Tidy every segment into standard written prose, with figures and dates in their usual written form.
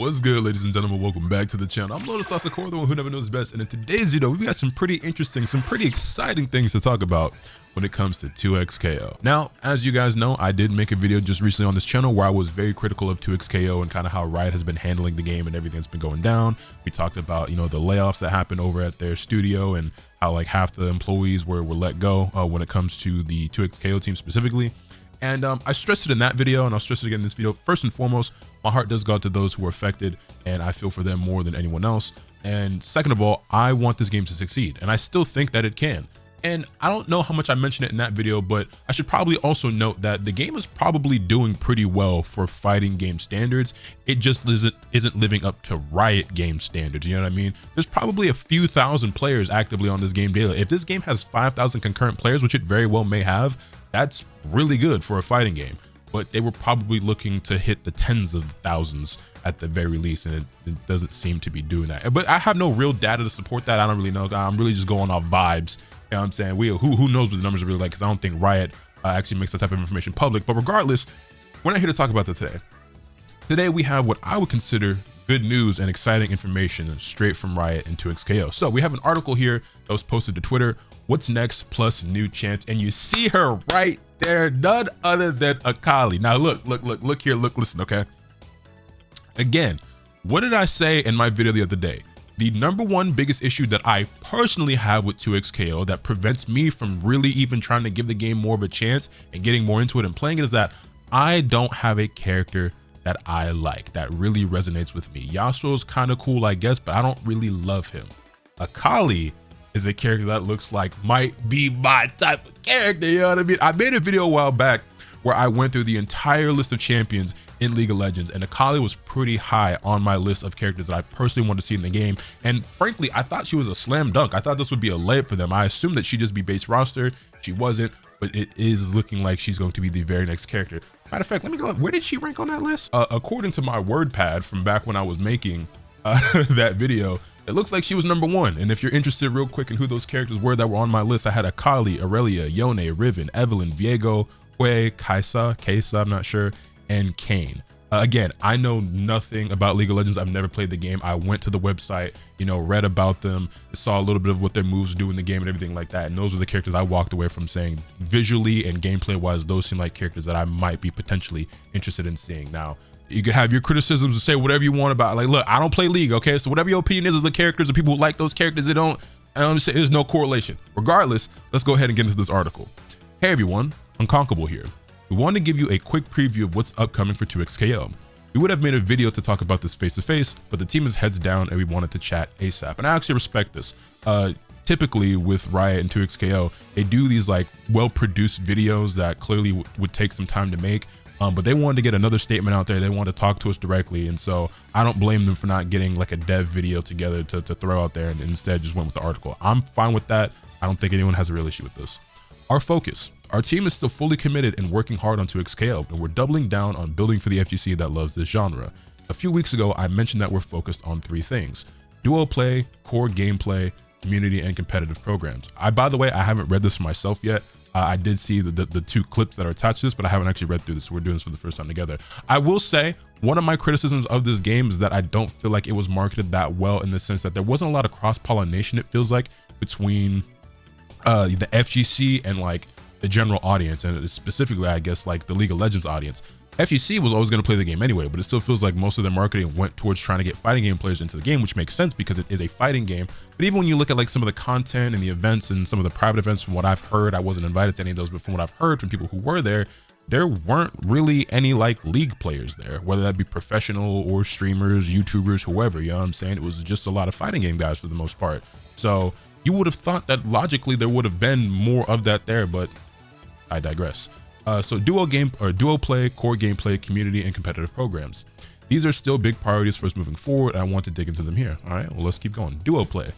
What's good, ladies and gentlemen? Welcome back to the channel. I'm Lotus Asakor, the one who never knows best, and in today's video, we've got some pretty interesting, some pretty exciting things to talk about when it comes to 2xKO. Now, as you guys know, I did make a video just recently on this channel where I was very critical of 2xKO and kind of how Riot has been handling the game and everything that's been going down. We talked about, the layoffs that happened over at their studio and how like half the employees were let go when it comes to the 2xKO team specifically. And I stressed it in that video, and I'll stress it again in this video. First and foremost, my heart does go out to those who are affected, and I feel for them more than anyone else. And second of all, I want this game to succeed, and I still think that it can. And I don't know how much I mentioned it in that video, but I should probably also note that the game is probably doing pretty well for fighting game standards. It just isn't living up to Riot game standards, you know what I mean? There's probably a few thousand players actively on this game daily. If this game has 5,000 concurrent players, which it very well may have, that's really good for a fighting game. But they were probably looking to hit the tens of thousands at the very least, and it doesn't seem to be doing that. But I have no real data to support that. I don't really know. I'm really just going off vibes. You know what I'm saying? Who knows what the numbers are really like, because I don't think Riot actually makes that type of information public. But regardless, we're not here to talk about that today. Today we have what I would consider good news and exciting information straight from Riot and 2xKO. So we have an article here that was posted to Twitter. What's next plus new champs? And you see her right there, none other than Akali. Now look here, listen, okay? Again, what did I say in my video the other day? The number one biggest issue that I personally have with 2xKO that prevents me from really even trying to give the game more of a chance and getting more into it and playing it is that I don't have a character that I like, that really resonates with me. Yasuo's kind of cool, I guess, but I don't really love him. Akali is a character that looks like might be my type of character, you know what I mean? I made a video a while back where I went through the entire list of champions in League of Legends, and Akali was pretty high on my list of characters that I personally wanted to see in the game. And frankly, I thought she was a slam dunk. I thought this would be a layup for them. I assumed that she'd just be base roster. She wasn't, but it is looking like she's going to be the very next character. Matter of fact, let me go, where did she rank on that list? According to my WordPad from back when I was making that video, it looks like she was number one. And if you're interested real quick in who those characters were that were on my list, I had Akali, Aurelia, Yone, Riven, Evelyn, Viego, Hue, Kaisa, I'm not sure, and Kane. Again, I know nothing about League of Legends. I've never played the game. I went to the website, read about them, saw a little bit of what their moves do in the game and everything like that. And those were the characters I walked away from saying visually and gameplay wise, those seem like characters that I might be potentially interested in seeing. Now, you can have your criticisms and say whatever you want about, like, look, I don't play League, okay? So whatever your opinion is of the characters, the people who like those characters, I don't say there's no correlation. Regardless, let's go ahead and get into this article. Hey everyone, Unconquerable here. We want to give you a quick preview of what's upcoming for 2xKO. We would have made a video to talk about this face to face, but the team is heads down and we wanted to chat ASAP. And I actually respect this. Typically with Riot and 2xKO, they do these like well-produced videos that clearly would take some time to make. But they wanted to get another statement out there. They wanted to talk to us directly. And so I don't blame them for not getting like a dev video together to throw out there and instead just went with the article. I'm fine with that. I don't think anyone has a real issue with this. Our focus. Our team is still fully committed and working hard on 2xKO, and we're doubling down on building for the FGC that loves this genre. A few weeks ago, I mentioned that we're focused on three things: duo play, core gameplay, community, and competitive programs. By the way, I haven't read this for myself yet. I did see the two clips that are attached to this, but I haven't actually read through this. So we're doing this for the first time together. I will say one of my criticisms of this game is that I don't feel like it was marketed that well, in the sense that there wasn't a lot of cross-pollination, it feels like, between the FGC and like the general audience, and specifically I guess like the League of Legends audience. FGC was always going to play the game anyway, but it still feels like most of their marketing went towards trying to get fighting game players into the game, which makes sense because it is a fighting game. But even when you look at like some of the content and the events and some of the private events, from what I've heard, I wasn't invited to any of those, but from what I've heard from people who were there, there weren't really any like League players there, whether that be professional or streamers, YouTubers, whoever, you know what I'm saying? It was just a lot of fighting game guys for the most part. So you would have thought that logically there would have been more of that there, but I digress. So duo play, core gameplay, community, and competitive programs. These are still big priorities for us moving forward, and I want to dig into them here. All right, well, let's keep going. Duo play.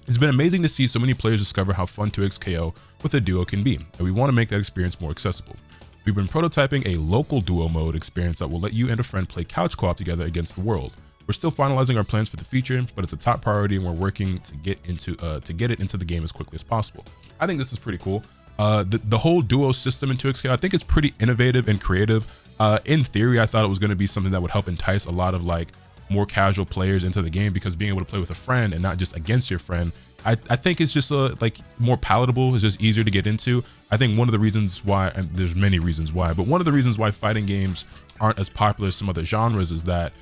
It's been amazing to see so many players discover how fun 2xKO with a duo can be, and we want to make that experience more accessible. We've been prototyping a local duo mode experience that will let you and a friend play couch co-op together against the world. We're still finalizing our plans for the feature, but it's a top priority and we're working to get it into the game as quickly as possible. I think this is pretty cool. The whole duo system in 2xKO, I think it's pretty innovative and creative. In theory, I thought it was going to be something that would help entice a lot of like more casual players into the game, because being able to play with a friend and not just against your friend, I think it's just like more palatable. It's just easier to get into. I think one of the reasons why, and there's many reasons why, but one of the reasons why fighting games aren't as popular as some other genres is that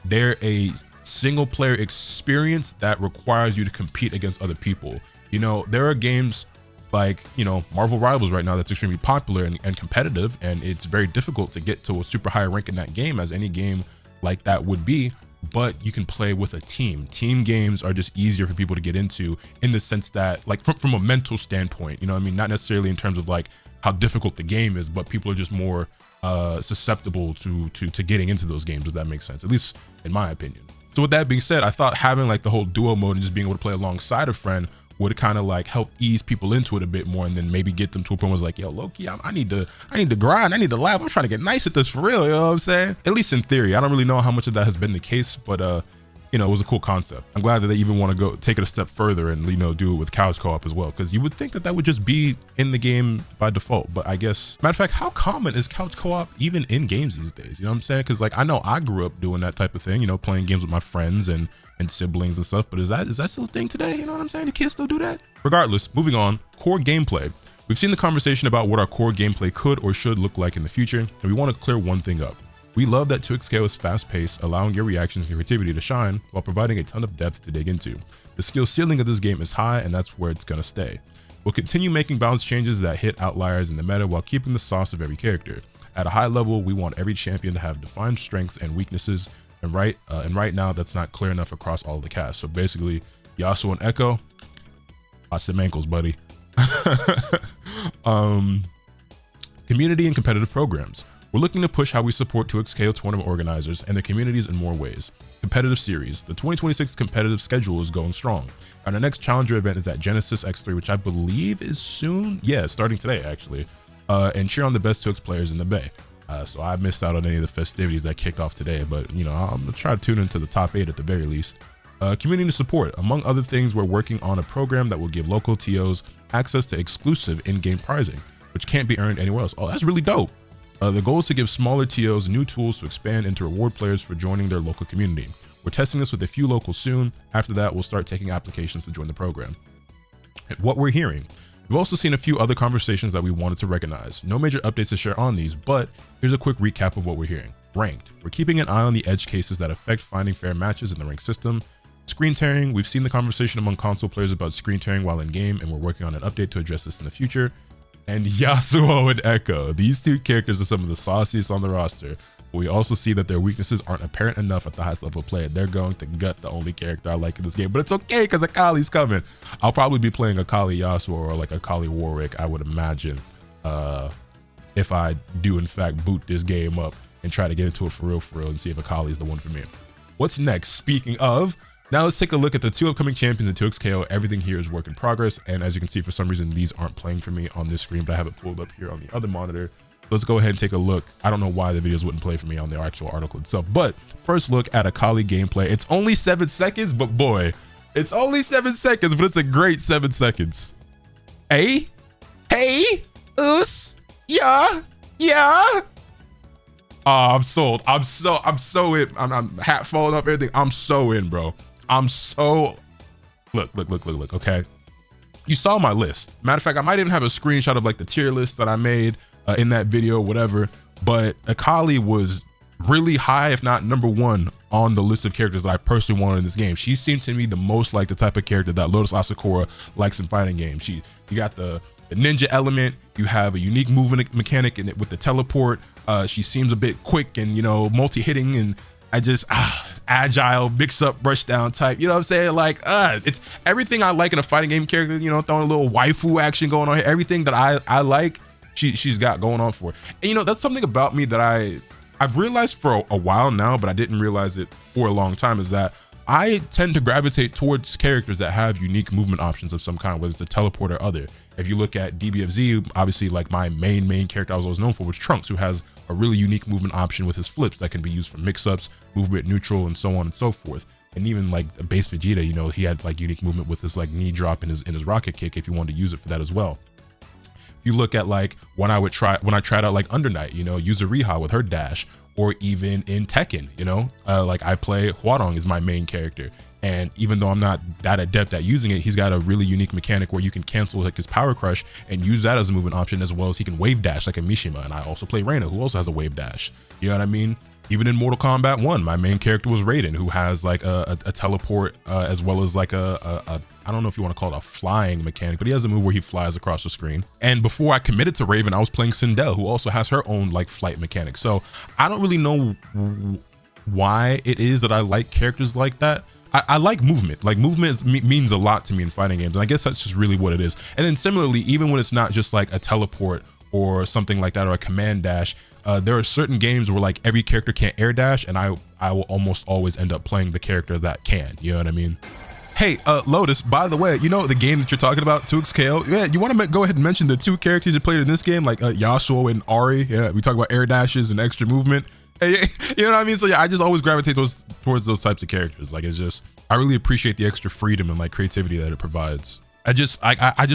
they're a single player experience that requires you to compete against other people. You know, there are games like, you know, Marvel Rivals right now that's extremely popular and competitive, and it's very difficult to get to a super high rank in that game, as any game like that would be, but you can play with a team. Team games are just easier for people to get into, in the sense that, like, from a mental standpoint, you know what I mean? Not necessarily in terms of like how difficult the game is, but people are just more susceptible to getting into those games, if that makes sense, at least in my opinion. So with that being said, I thought having like the whole duo mode and just being able to play alongside a friend would kind of like help ease people into it a bit more, and then maybe get them to a point where it's like, yo, low-key, I need to grind, I need to laugh, I'm trying to get nice at this for real, you know what I'm saying? At least in theory. I don't really know how much of that has been the case, but you know, it was a cool concept. I'm glad that they even want to go take it a step further and, you know, do it with couch co-op as well, because you would think that would just be in the game by default. But I guess, matter of fact, how common is couch co-op even in games these days? You know what I'm saying? Because like, I know I grew up doing that type of thing, you know, playing games with my friends and siblings and stuff, but is that still a thing today? You know what I'm saying? Do kids still do that? Regardless, moving on, core gameplay. We've seen the conversation about what our core gameplay could or should look like in the future, and we want to clear one thing up. We love that 2xKO is fast-paced, allowing your reactions and creativity to shine while providing a ton of depth to dig into. The skill ceiling of this game is high, and that's where it's gonna stay. We'll continue making balance changes that hit outliers in the meta while keeping the sauce of every character. At a high level, we want every champion to have defined strengths and weaknesses, and right now that's not clear enough across all of the cast. So basically, Yasuo and Echo, watch them ankles, buddy. Community and competitive programs. We're looking to push how we support 2xKO tournament organizers and their communities in more ways. Competitive series. The 2026 competitive schedule is going strong. And our next Challenger event is at Genesis X3, which I believe is soon. Yeah, starting today, actually. And cheer on the best 2x players in the Bay. So I missed out on any of the festivities that kicked off today, but, you know, I'm gonna try to tune into the top 8 at the very least. Community support. Among other things, we're working on a program that will give local TOs access to exclusive in-game prizing, which can't be earned anywhere else. Oh, that's really dope. The goal is to give smaller TOs new tools to expand and to reward players for joining their local community. We're testing this with a few locals soon. After that, we'll start taking applications to join the program. And what we're hearing. We've also seen a few other conversations that we wanted to recognize. No major updates to share on these, but here's a quick recap of what we're hearing. Ranked. We're keeping an eye on the edge cases that affect finding fair matches in the ranked system. Screen tearing. We've seen the conversation among console players about screen tearing while in game, and we're working on an update to address this in the future. And Yasuo and Echo. These two characters are some of the sauciest on the roster, but we also see that their weaknesses aren't apparent enough at the highest level of play. They're going to gut the only character I like in this game, but it's okay because Akali's coming. I'll probably be playing Akali Yasuo or like Akali Warwick, I would imagine, if I do in fact boot this game up and try to get into it for real and see if Akali is the one for me. What's next? Speaking of, now let's take a look at the 2 upcoming champions in 2xKO. Everything here is work in progress, and as you can see, for some reason these aren't playing for me on this screen, but I have it pulled up here on the other monitor. Let's go ahead and take a look. I don't know why the videos wouldn't play for me on the actual article itself, but first look at Akali gameplay. It's only 7 seconds, but boy, it's only 7 seconds, but it's a great 7 seconds. Hey, yeah. I'm sold. I'm so in. I'm hat falling up, everything. I'm so in, bro. I'm so, look, okay? You saw my list. Matter of fact, I might even have a screenshot of like the tier list that I made in that video, whatever, but Akali was really high, if not #1 on the list of characters that I personally wanted in this game. She seemed to me the most like the type of character that Lotus Asakura likes in fighting games. You got the ninja element, you have a unique movement mechanic in it with the teleport. She seems a bit quick and, you know, multi-hitting, and I just, agile, mix up, brush down type, you know what I'm saying? Like, it's everything I like in a fighting game character, you know, throwing a little waifu action going on here, everything that I like, she's got going on for it. And, you know, that's something about me that I've realized for a while now, but I didn't realize it for a long time, is that I tend to gravitate towards characters that have unique movement options of some kind, whether it's a teleport or other. If you look at DBFZ, obviously like my main character I was always known for was Trunks, who has a really unique movement option with his flips that can be used for mix-ups, movement neutral, and so on and so forth. And even like a base Vegeta, you know, he had like unique movement with his like knee drop in his rocket kick if you wanted to use it for that as well. You look at like when I tried out like Under Night, you know, use a Riha with her dash, or even in Tekken, you know, like I play Hwarong is my main character. And even though I'm not that adept at using it, he's got a really unique mechanic where you can cancel like his power crush and use that as a movement option, as well as he can wave dash like a Mishima. And I also play Reina, who also has a wave dash. You know what I mean? Even in Mortal Kombat 1, my main character was Raiden, who has like a teleport, as well as like a I don't know if you want to call it a flying mechanic, but he has a move where he flies across the screen. And before I committed to Raven, I was playing Sindel, who also has her own like flight mechanic. So I don't really know why it is that I like characters like that. I like movement. Like movement means a lot to me in fighting games, and I guess that's just really what it is. And then similarly, even when it's not just like a teleport or something like that, or a command dash, there are certain games where like every character can't air dash, and I will almost always end up playing the character that can. You know what I mean? Hey, Lotus, by the way, you know the game that you're talking about, 2XKO? Yeah, you want to go ahead and mention the 2 characters you played in this game, like Yasuo and Ari? Yeah, we talk about air dashes and extra movement. Hey, you know what I mean? So yeah, I just always gravitate towards those types of characters. Like, it's just, I really appreciate the extra freedom and like creativity that it provides. I just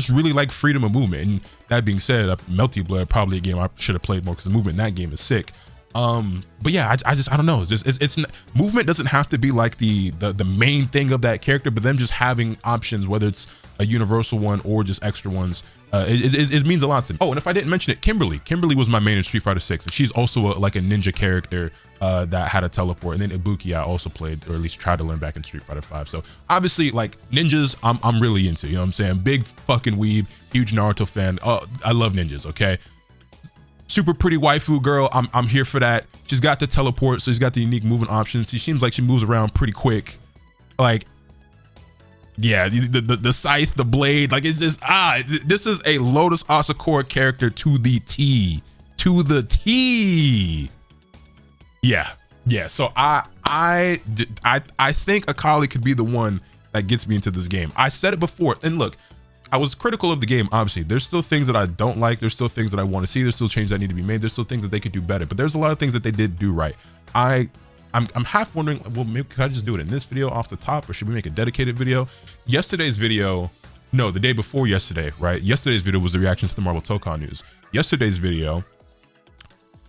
really like freedom of movement. And that being said, Melty Blood, probably a game I should have played more because the movement in that game is sick. But yeah, I don't know. It's movement doesn't have to be like the main thing of that character, but them just having options, whether it's a universal one or just extra ones, it means a lot to me. Oh, and if I didn't mention it, Kimberly was my main in Street Fighter 6, and she's also like a ninja character that had a teleport. And then Ibuki I also played, or at least tried to learn back in Street Fighter 5. So obviously, like ninjas, I'm really into. You know what I'm saying? Big fucking weeb, huge Naruto fan. Oh, I love ninjas. Okay. Super pretty waifu girl, I'm here for that. She's got the teleport, so she's got the unique movement options. She seems like she moves around pretty quick. Like, yeah, the scythe, the blade, like it's just, this is a Lotus Asakura character to the T. To the T. Yeah. So I think Akali could be the one that gets me into this game. I said it before, and look, I was critical of the game. Obviously, there's still things that I don't like. There's still things that I want to see. There's still changes that need to be made. There's still things that they could do better. But there's a lot of things that they did do right. I'm half wondering, well, maybe could I just do it in this video off the top, or should we make a dedicated video? Yesterday's video, no, the day before yesterday, right? Yesterday's video was the reaction to the Marvel Tokon news. Yesterday's video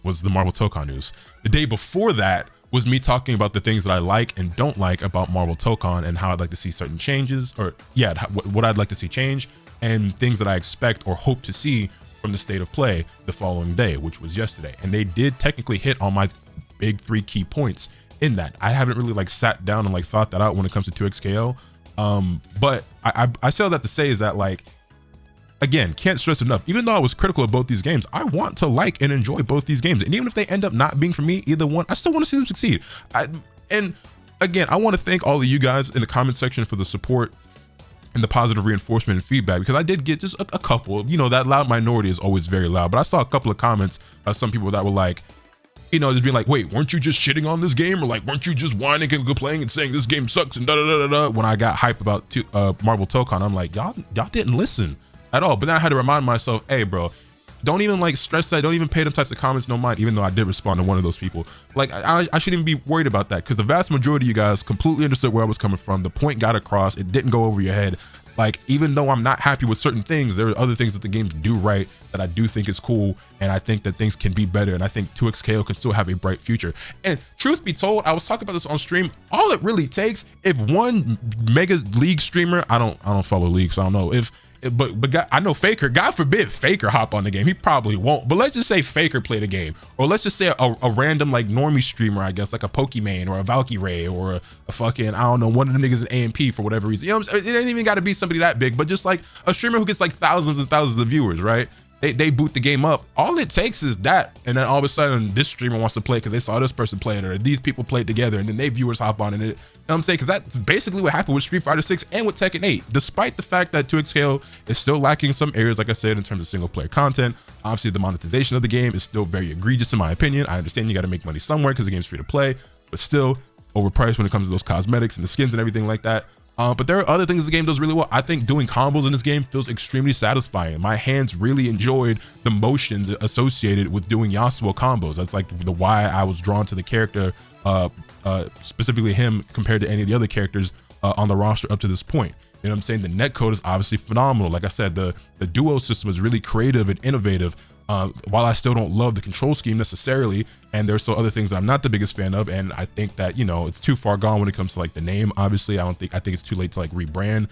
was the Marvel Tokon news. The day before that was me talking about the things that I like and don't like about Marvel Tokon, and how I'd like to see certain changes, or yeah, what I'd like to see change, and things that I expect or hope to see from the state of play the following day, which was yesterday. And they did technically hit on my big 3 key points in that. I haven't really like sat down and like thought that out when it comes to 2XKO. But I say all that to say is that, like, again, can't stress enough, even though I was critical of both these games, I want to like and enjoy both these games. And even if they end up not being for me, either one, I still want to see them succeed. And again, I want to thank all of you guys in the comment section for the support and the positive reinforcement and feedback, because I did get just a couple, you know, that loud minority is always very loud, but I saw a couple of comments of some people that were like, you know, just being like, wait, weren't you just shitting on this game? Or like, weren't you just whining and complaining and saying this game sucks and da da da da da? When I got hype about Marvel Tokon, I'm like, y'all didn't listen at all. But then I had to remind myself, hey bro, don't even like stress that, don't even pay them types of comments no mind, even though I did respond to one of those people. Like, I shouldn't even be worried about that, because the vast majority of you guys completely understood where I was coming from. The point got across, it didn't go over your head. Like, even though I'm not happy with certain things, there are other things that the games do right that I do think is cool, and I think that things can be better, and I think 2XKO can still have a bright future. And truth be told, I was talking about this on stream, all it really takes, if one Mega League streamer, I don't follow League, so I don't know, but God, I know Faker, God forbid Faker hop on the game, he probably won't, but let's just say Faker played a game, or let's just say a random like normie streamer, I guess, like a Pokimane or a Valkyrie or a fucking, I don't know, one of the niggas in AMP for whatever reason, you know what I'm saying? It ain't even got to be somebody that big, but just like a streamer who gets like thousands and thousands of viewers, right? They boot the game up. All it takes is that, and then all of a sudden this streamer wants to play because they saw this person play it, or these people played together, and then they viewers hop on, and it, you know what I'm saying? Because that's basically what happened with Street Fighter 6 and with Tekken 8. Despite the fact that 2XKO is still lacking some areas, like I said, in terms of single player content, obviously the monetization of the game is still very egregious in my opinion. I understand you got to make money somewhere because the game's free to play, but still overpriced when it comes to those cosmetics and the skins and everything like that. But there are other things the game does really well. I think doing combos in this game feels extremely satisfying. My hands really enjoyed the motions associated with doing Yasuo combos. That's like the why I was drawn to the character, specifically him, compared to any of the other characters on the roster up to this point. You know what I'm saying? The netcode is obviously phenomenal. Like I said, the duo system is really creative and innovative. While I still don't love the control scheme necessarily, and there's still other things that I'm not the biggest fan of, and I think that, you know, it's too far gone when it comes to like the name. Obviously, I think it's too late to like rebrand.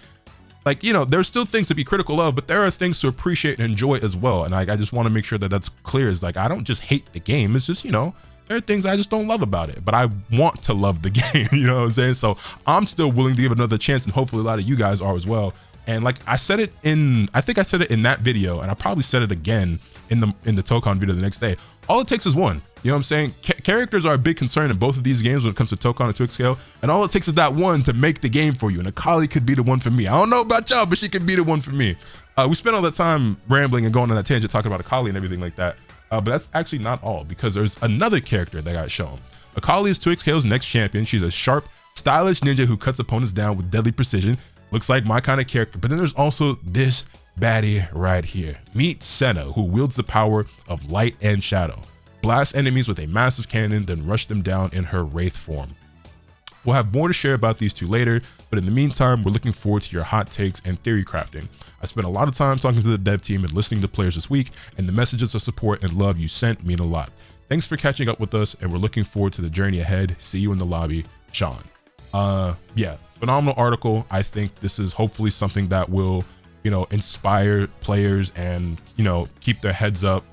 Like, you know, there's still things to be critical of, but there are things to appreciate and enjoy as well. And I just want to make sure that that's clear. Is like, I don't just hate the game. It's just, you know, there are things I just don't love about it, but I want to love the game. You know what I'm saying? So I'm still willing to give it another chance, and hopefully a lot of you guys are as well. And like I said it in, I think I said it in that video, and I probably said it again in the Tokon video the next day. All it takes is one. You know what I'm saying? Characters are a big concern in both of these games when it comes to Tokon and 2xKO, and all it takes is that one to make the game for you. And Akali could be the one for me. I don't know about y'all, but she could be the one for me. We spent all that time rambling and going on that tangent talking about Akali and everything like that. But that's actually not all, because there's another character that got shown. Akali is 2xKO's next champion. She's a sharp, stylish ninja who cuts opponents down with deadly precision. Looks like my kind of character. But then there's also this baddie right here. Meet Senna, who wields the power of light and shadow. Blasts enemies with a massive cannon, then rush them down in her wraith form. We'll have more to share about these two later, but in the meantime, we're looking forward to your hot takes and theory crafting. I spent a lot of time talking to the dev team and listening to players this week, and the messages of support and love you sent mean a lot. Thanks for catching up with us, and we're looking forward to the journey ahead. See you in the lobby, Sean. Yeah, phenomenal article. I think this is hopefully something that will, you know, inspire players and, you know, keep their heads up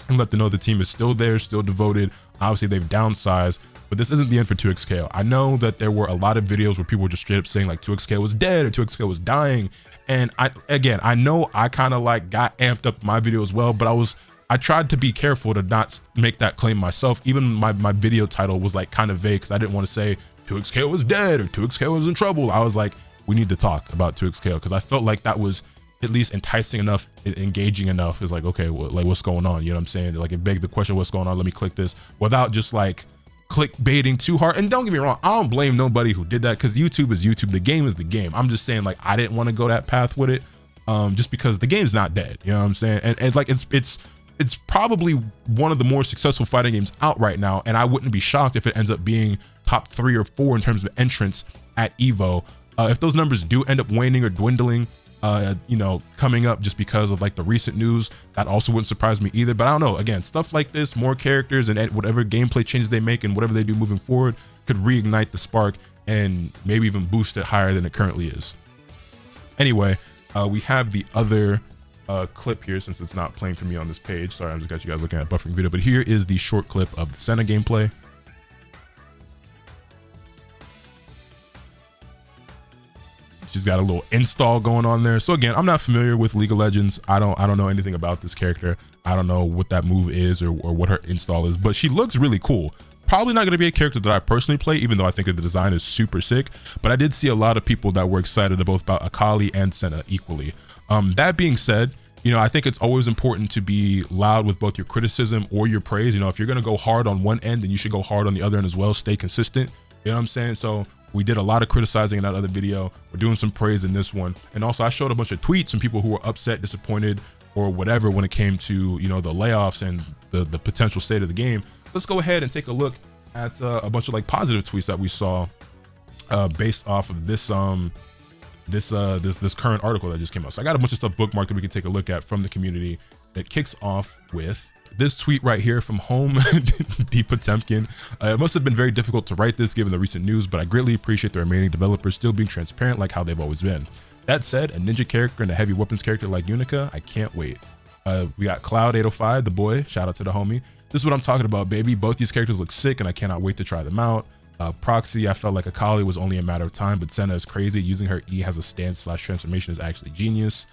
and let them know the team is still there, still devoted. Obviously, they've downsized, but this isn't the end for 2xKO. I know that there were a lot of videos where people were just straight up saying like 2xKO was dead or 2xKO was dying. And I know I kind of like got amped up my video as well, but I tried to be careful to not make that claim myself. Even my video title was like kind of vague, because I didn't want to say 2xKO is dead or 2xKO is in trouble. I was like, we need to talk about 2xKO, because I felt like that was at least enticing enough, engaging enough. It's like, okay, well, like what's going on? You know what I'm saying? Like it begged the question, what's going on? Let me click this, without just like clickbaiting too hard. And don't get me wrong, I don't blame nobody who did that, because YouTube is YouTube. The game is the game. I'm just saying, like, I didn't want to go that path with it, just because the game's not dead. You know what I'm saying? And like it's probably one of the more successful fighting games out right now, and I wouldn't be shocked if it ends up being top 3 or 4 in terms of entrance at Evo. If those numbers do end up waning or dwindling, you know, coming up just because of like the recent news, that also wouldn't surprise me either. But I don't know, again, stuff like this, more characters and whatever gameplay changes they make and whatever they do moving forward could reignite the spark and maybe even boost it higher than it currently is. Anyway, we have the other clip here, since it's not playing for me on this page. Sorry, I just got you guys looking at buffering video, but here is the short clip of the Senna gameplay. She's got a little install going on there. So again, I'm not familiar with League of Legends. I don't know anything about this character. I don't know what that move is or what her install is, but she looks really cool. Probably not going to be a character that I personally play, even though I think that the design is super sick. But I did see a lot of people that were excited both about Akali and Senna equally. That being said, you know, I think it's always important to be loud with both your criticism or your praise. You know, if you're going to go hard on one end, then you should go hard on the other end as well. Stay consistent. You know what I'm saying? So we did a lot of criticizing in that other video. We're doing some praise in this one. And also I showed a bunch of tweets from people who were upset, disappointed, or whatever when it came to, you know, the layoffs and the potential state of the game. Let's go ahead and take a look at a bunch of like positive tweets that we saw based off of this this current article that just came out. So I got a bunch of stuff bookmarked that we can take a look at from the community. It kicks off with this tweet right here from Home D. Potemkin. It must have been very difficult to write this given the recent news, but I greatly appreciate the remaining developers still being transparent like how they've always been. That said, a ninja character and a heavy weapons character like Unica, I can't wait. We got Cloud805, the boy, shout out to the homie. This is what I'm talking about, baby. Both these characters look sick and I cannot wait to try them out. Proxy, I felt like Akali was only a matter of time, but Senna is crazy. Using her E has a stance/transformation is actually genius.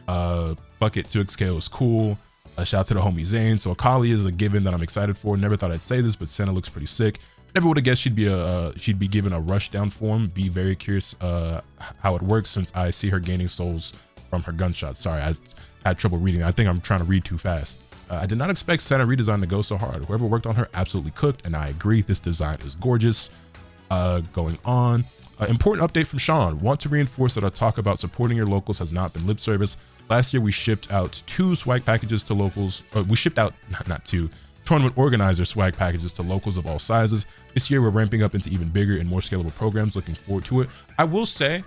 Bucket 2xKO is cool. Shout out to the homie Zane. So Akali is a given that I'm excited for. Never thought I'd say this, but Senna looks pretty sick. Never would have guessed she'd be given a rush down form. Be very curious how it works, since I see her gaining souls from her gunshots. Sorry, I had trouble reading. I think I'm trying to read too fast. I did not expect Senna redesign to go so hard. Whoever worked on her absolutely cooked, and I agree. This design is gorgeous. Going on. Important update from Sean. Want to reinforce that our talk about supporting your locals has not been lip service. Last year we shipped out 2 swag packages to locals. We shipped out not 2 tournament organizer swag packages to locals of all sizes. This year we're ramping up into even bigger and more scalable programs. Looking forward to it. I will say,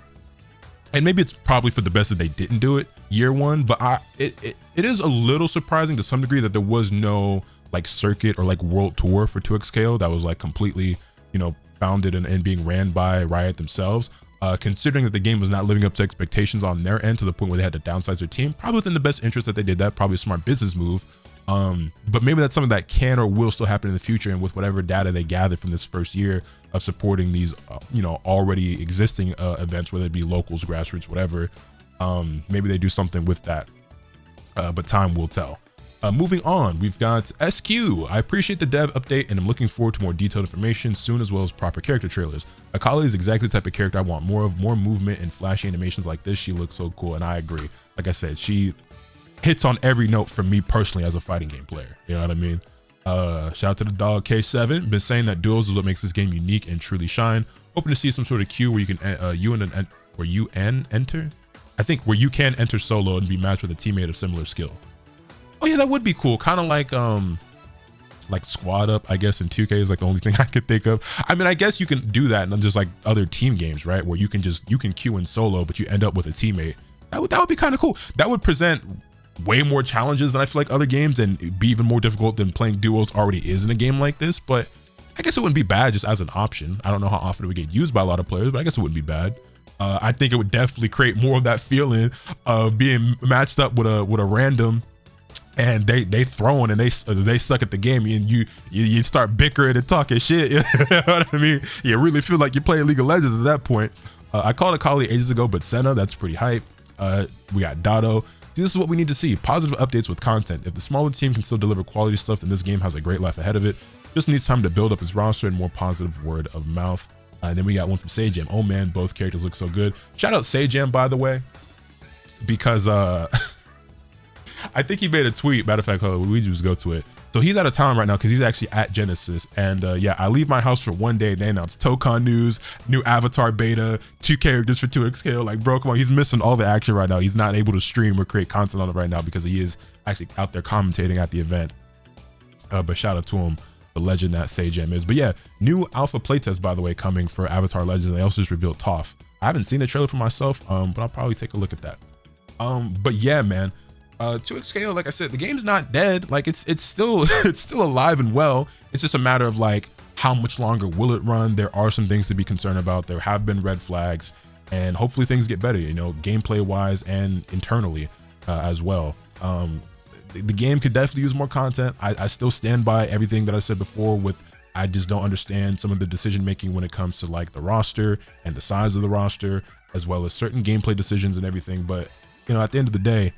and maybe it's probably for the best that they didn't do it year one, but it is a little surprising to some degree that there was no like circuit or like world tour for 2XKO that was like completely, you know, founded and being ran by Riot themselves. Considering that the game was not living up to expectations on their end to the point where they had to downsize their team, probably within the best interest that they did that, probably a smart business move. But maybe that's something that can or will still happen in the future, and with whatever data they gather from this first year of supporting these, you know, already existing events, whether it be locals, grassroots, whatever, maybe they do something with that. But time will tell. Moving on, we've got SQ. I appreciate the dev update and I'm looking forward to more detailed information soon, as well as proper character trailers. Akali is exactly the type of character I want more of, more movement and flashy animations like this. She looks so cool, and I agree. Like I said, she hits on every note for me personally as a fighting game player. You know what I mean? Shout out to the dog K7. Been saying that duels is what makes this game unique and truly shine. Hoping to see some sort of queue where you can enter. I think where you can enter solo and be matched with a teammate of similar skill. Oh yeah, that would be cool. Kind of like squad up, I guess, in 2K is like the only thing I could think of. I mean, I guess you can do that in just like other team games, right? Where you can queue in solo, but you end up with a teammate. That would be kind of cool. That would present way more challenges than I feel like other games, and be even more difficult than playing duos already is in a game like this. But I guess it wouldn't be bad just as an option. I don't know how often it would get used by a lot of players, but I guess it wouldn't be bad. I think it would definitely create more of that feeling of being matched up with a random, and they throwing and they suck at the game, and you start bickering and talking shit. You know what I mean? You really feel like you're playing League of Legends at that point. I called Akali ages ago, but Senna, that's pretty hype. We got Dado. This is what we need to see: positive updates with content. If the smaller team can still deliver quality stuff, then this game has a great life ahead of it. Just needs time to build up its roster and more positive word of mouth. And then we got one from Sajam. Oh man, both characters look so good. Shout out Sajam, by the way, because I think he made a tweet. Matter of fact, we just go to it. So he's out of town right now because he's actually at Genesis. And yeah, I leave my house for one day. They announced Tokon news, new avatar beta, 2 characters for 2XKO. Like, bro, come on. He's missing all the action right now. He's not able to stream or create content on it right now because he is actually out there commentating at the event. But shout out to him, the legend that Sajam is. But yeah, new alpha playtest, by the way, coming for Avatar Legends. They also just revealed Toph. I haven't seen the trailer for myself, but I'll probably take a look at that. But yeah, man. 2XKO, like I said, the game's not dead. Like it's still alive and well. It's just a matter of like how much longer will it run. There are some things to be concerned about. There have been red flags, and hopefully things get better, you know, gameplay wise and internally as well. The game could definitely use more content. I still stand by everything that I said before with I just don't understand some of the decision making when it comes to like the roster and the size of the roster, as well as certain gameplay decisions and everything. But you know, at the end of the day,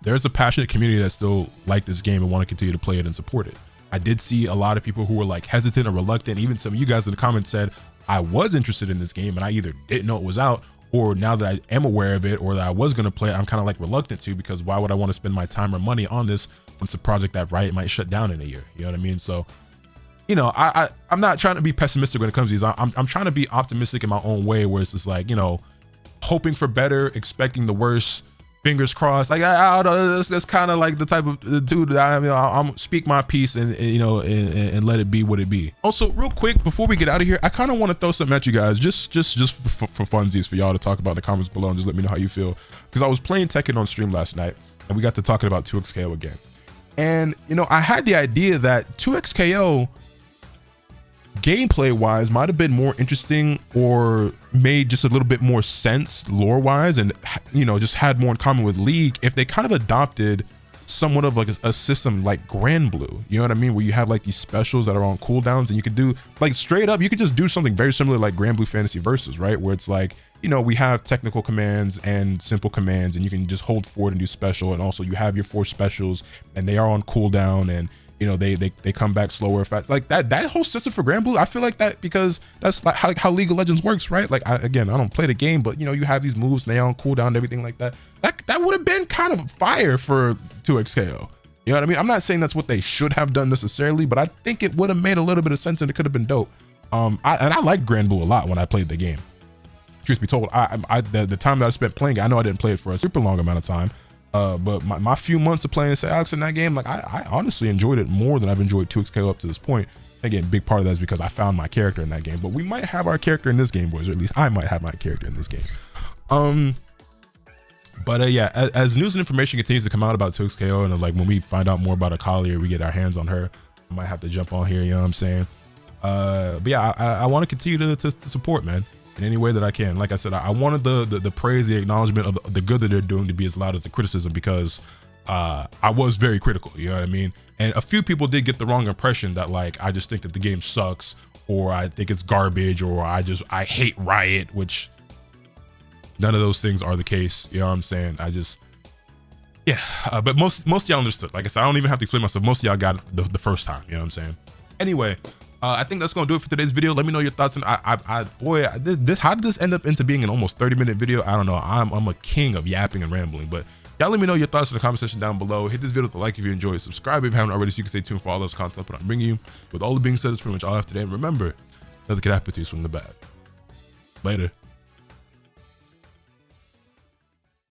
there's a passionate community that still like this game and want to continue to play it and support it. I did see a lot of people who were like hesitant or reluctant. Even some of you guys in the comments said I was interested in this game and I either didn't know it was out, or now that I am aware of it or that I was going to play it, I'm kind of like reluctant to, because why would I want to spend my time or money on this when it's a project that Riot might shut down in a year? You know what I mean? So, you know, I'm not trying to be pessimistic when it comes to these. I'm trying to be optimistic in my own way, where it's just like, you know, hoping for better, expecting the worst, fingers crossed. Like I don't know, that's kind of like the type of dude that I'm speak my piece and you know and let it be what it be. Also, real quick before we get out of here, I kind of want to throw something at you guys, just for funsies, for y'all to talk about in the comments below and just let me know how you feel. Because I was playing Tekken on stream last night and we got to talking about 2XKO again, and you know, I had the idea that 2XKO gameplay wise might have been more interesting or made just a little bit more sense lore wise, and you know, just had more in common with League if they kind of adopted somewhat of like a system like Grand Blue, you know what I mean, where you have like these specials that are on cooldowns and you could do like straight up, you could just do something very similar like Grand Blue Fantasy Versus, right, where it's like, you know, we have technical commands and simple commands and you can just hold forward and do special, and also you have your 4 specials and they are on cooldown, and you know, they come back slower, fast, like that whole system for Grand Blue. I feel like that, because that's like how League of Legends works, right? Like I don't play the game, but you know, you have these moves and they on cooldown and everything like that. That would have been kind of fire for 2XKO. You know what I mean? I'm not saying that's what they should have done necessarily, but I think it would have made a little bit of sense and it could have been dope. I like Grand Blue a lot when I played the game. Truth be told, the time that I spent playing it, I know I didn't play it for a super long amount of time. But my few months of playing Alex in that game, like I honestly enjoyed it more than I've enjoyed 2XKO up to this point. Again, big part of that is because I found my character in that game, but we might have our character in this game, boys, or at least I might have my character in this game. But yeah, as news and information continues to come out about 2XKO, and like when we find out more about Akali or we get our hands on her, I might have to jump on here, you know what I'm saying? But yeah, I want to continue to support, man, in any way that I can. Like I said, I wanted the praise, the acknowledgement of the good that they're doing to be as loud as the criticism, because I was very critical, you know what I mean? And a few people did get the wrong impression that like I just think that the game sucks, or I think it's garbage, or I hate Riot, which none of those things are the case, you know what I'm saying? Yeah, but most of y'all understood. Like I said, I don't even have to explain myself. Most of y'all got it the first time, you know what I'm saying? Anyway, I think that's gonna do it for today's video. Let me know your thoughts. And how did this end up into being an almost 30-minute video? I don't know. I'm a king of yapping and rambling, but y'all let me know your thoughts in the comment section down below. Hit this video with a like if you enjoyed. Subscribe if you haven't already, so you can stay tuned for all those content that I'm bringing you. With all that being said, that's pretty much all I have today. And remember, nothing can happen to you from the bad. Later.